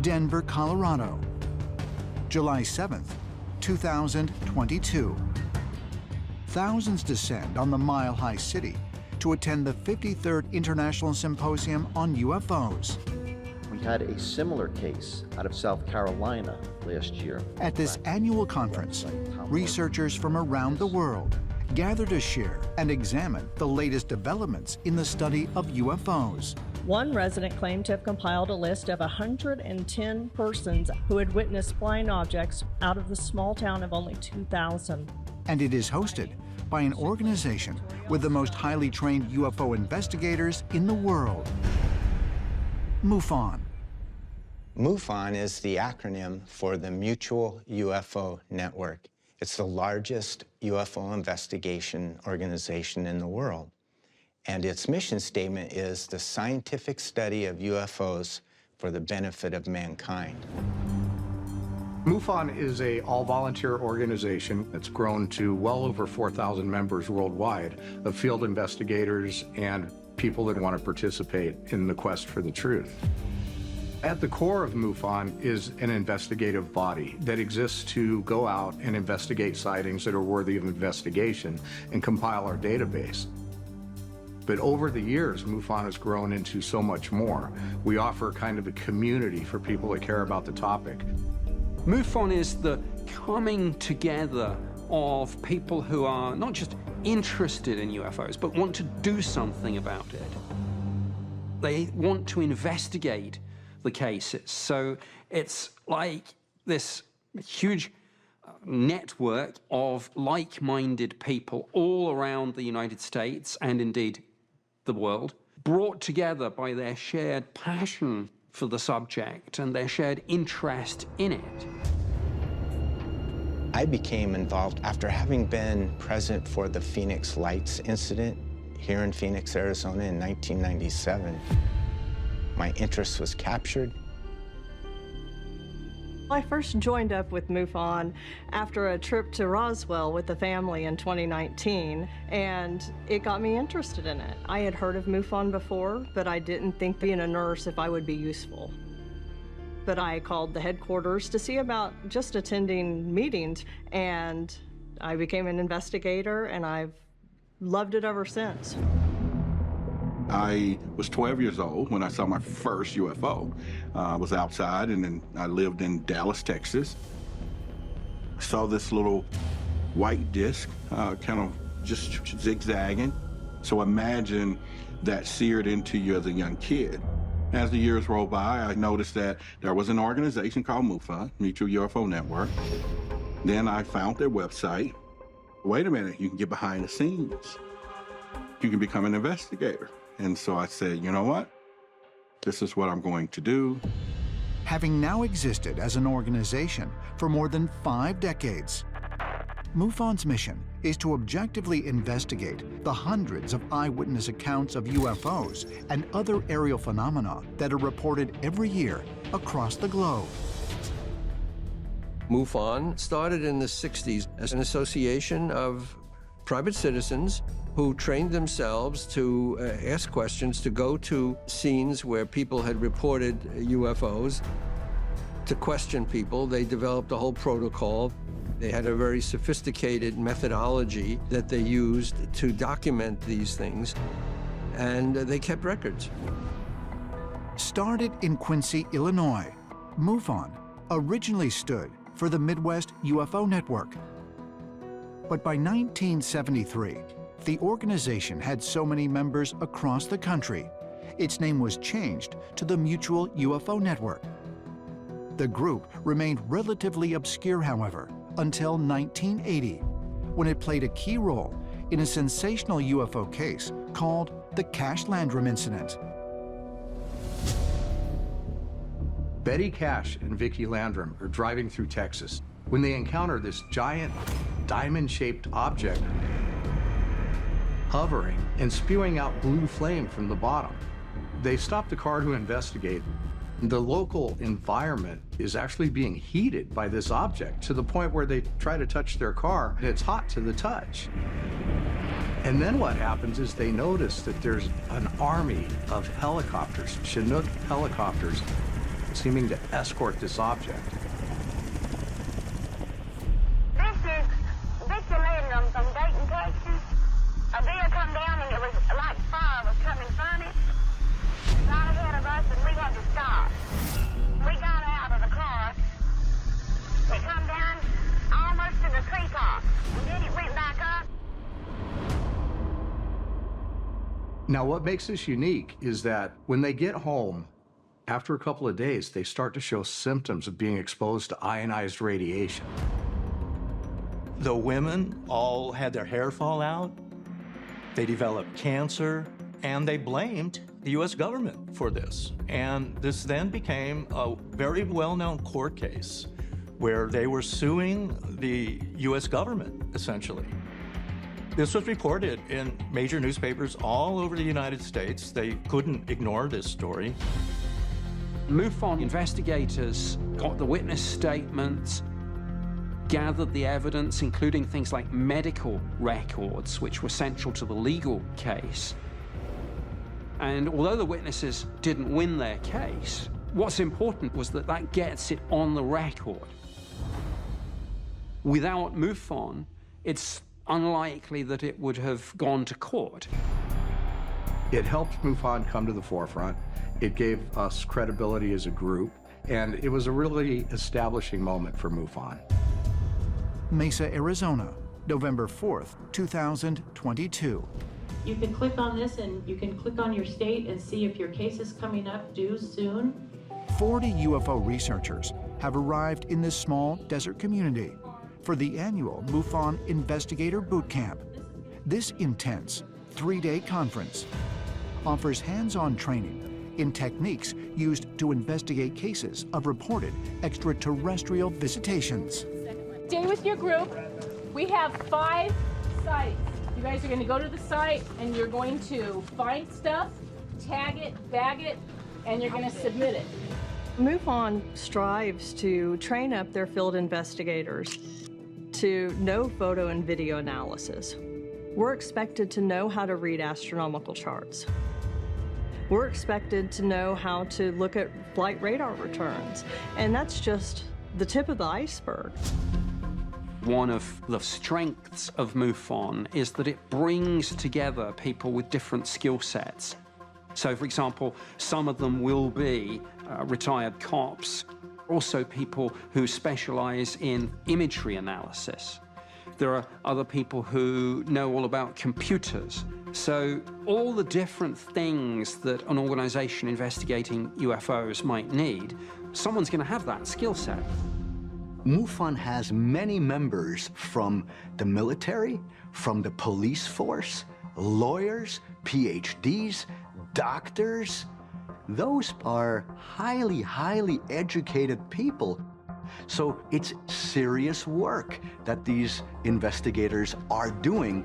Denver, Colorado. July 7th, 2022. Thousands descend on the Mile High City to attend the 53rd International Symposium on UFOs. We had a similar case out of South Carolina last year. At this annual conference, researchers from around the world gather to share and examine the latest developments in the study of UFOs. One resident claimed to have compiled a list of 110 persons who had witnessed flying objects out of the small town of only 2,000. And it is hosted by an organization with the most highly trained UFO investigators in the world, MUFON. MUFON is the acronym for the Mutual UFO Network. It's the largest UFO investigation organization in the world. And its mission statement is the scientific study of UFOs for the benefit of mankind. MUFON is an all-volunteer organization that's grown to well over 4,000 members worldwide of field investigators and people that want to participate in the quest for the truth. At the core of MUFON is an investigative body that exists to go out and investigate sightings that are worthy of investigation and compile our database. But over the years, MUFON has grown into so much more. We offer kind of a community for people that care about the topic. MUFON is the coming together of people who are not just interested in UFOs, but want to do something about it. They want to investigate the cases. So it's like this huge network of like-minded people all around the United States and indeed the world, brought together by their shared passion for the subject and their shared interest in it. I became involved after having been present for the Phoenix Lights incident here in Phoenix, Arizona in 1997. My interest was captured. I first joined up with MUFON after a trip to Roswell with the family in 2019, and it got me interested in it. I had heard of MUFON before, but I didn't think being a nurse if I would be useful. But I called the headquarters to see about just attending meetings, and I became an investigator, and I've loved it ever since. I was 12 years old when I saw my first UFO. I was outside, and then I lived in Dallas, Texas. I saw this little white disc kind of just zigzagging. So imagine that seared into you as a young kid. As the years rolled by, I noticed that there was an organization called MUFON, Mutual UFO Network. Then I found their website. Wait a minute, you can get behind the scenes. You can become an investigator. And so I said, you know what? This is what I'm going to do. Having now existed as an organization for more than 5 decades, MUFON's mission is to objectively investigate the hundreds of eyewitness accounts of UFOs and other aerial phenomena that are reported every year across the globe. MUFON started in the 60s as an association of private citizens who trained themselves to ask questions, to go to scenes where people had reported UFOs, to question people. They developed a whole protocol. They had a very sophisticated methodology that they used to document these things, and they kept records. Started in Quincy, Illinois, MUFON originally stood for the Midwest UFO Network. But by 1973, the organization had so many members across the country, its name was changed to the Mutual UFO Network. The group remained relatively obscure, however, until 1980, when it played a key role in a sensational UFO case called the Cash Landrum Incident. Betty Cash and Vicki Landrum are driving through Texas when they encounter this giant diamond-shaped object hovering and spewing out blue flame from the bottom. They stop the car to investigate. The local environment is actually being heated by this object to the point where they try to touch their car, and it's hot to the touch. And then what happens is they notice that there's an army of helicopters, Chinook helicopters, seeming to escort this object. This is Victor Layden from Dayton, Texas. A bill come down and it was like fire was coming from it. Right ahead of us and we had to stop. We got out of the car. It come down almost to the treetop. And then it went back up. Now, what makes this unique is that when they get home, after a couple of days, they start to show symptoms of being exposed to ionized radiation. The women all had their hair fall out. They developed cancer, and they blamed the U.S. government for this. And this then became a very well-known court case where they were suing the U.S. government, essentially. This was reported in major newspapers all over the United States. They couldn't ignore this story. MUFON investigators got the witness statements, gathered the evidence, including things like medical records, which were central to the legal case. And although the witnesses didn't win their case, what's important was that that gets it on the record. Without MUFON, it's unlikely that it would have gone to court. It helped MUFON come to the forefront. It gave us credibility as a group, and it was a really establishing moment for MUFON. Mesa, Arizona, November 4th, 2022. You can click on this and you can click on your state and see if your case is coming up due soon. 40 UFO researchers have arrived in this small desert community for the annual MUFON Investigator Boot Camp. This intense 3-day conference offers hands-on training in techniques used to investigate cases of reported extraterrestrial visitations. Stay with your group. We have 5 sites. You guys are going to go to the site and you're going to find stuff, tag it, bag it, and you're going to submit it. MUFON strives to train up their field investigators to know photo and video analysis. We're expected to know how to read astronomical charts. We're expected to know how to look at flight radar returns, and that's just the tip of the iceberg. One of the strengths of MUFON is that it brings together people with different skill sets. So, for example, some of them will be retired cops, also people who specialize in imagery analysis. There are other people who know all about computers. So all the different things that an organization investigating UFOs might need, someone's going to have that skill set. MUFON has many members from the military, from the police force, lawyers, PhDs, doctors. Those are highly, highly educated people. So it's serious work that these investigators are doing.